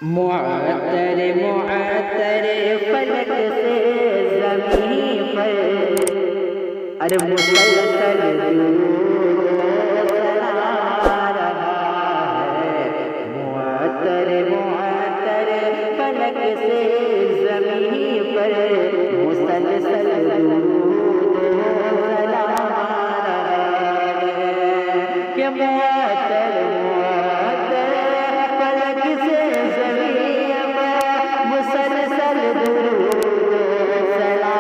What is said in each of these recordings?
معطر معطر فلک سے زمین پر ارے مسلسل درود سنا رہا ہے۔ معطر معطر فلک سے زمین پر مسلسل درود سنا رہا ہے کہ معطر معطر فلک سے زمین پر مسلسل درود سنا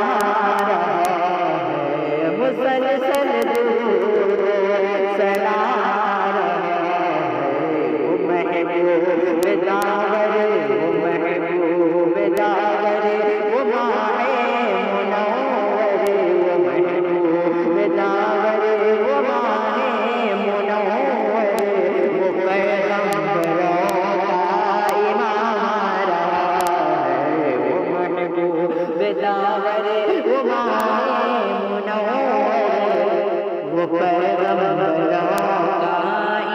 رہا ہے، مسلسل درود سنا رہا ہے۔ وہ محبوب داور، وہ محبوب داور، وہ ماہ منور، وہ محبوب داور، وہ ماہ منور، وہ پیغمبروں کا امام رہا ہے۔ وہ محبوب داور، وہ ماہ منور، وہ پیغمبروں کا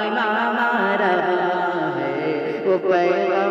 امام رہا ہے۔ وہ پیغمبروں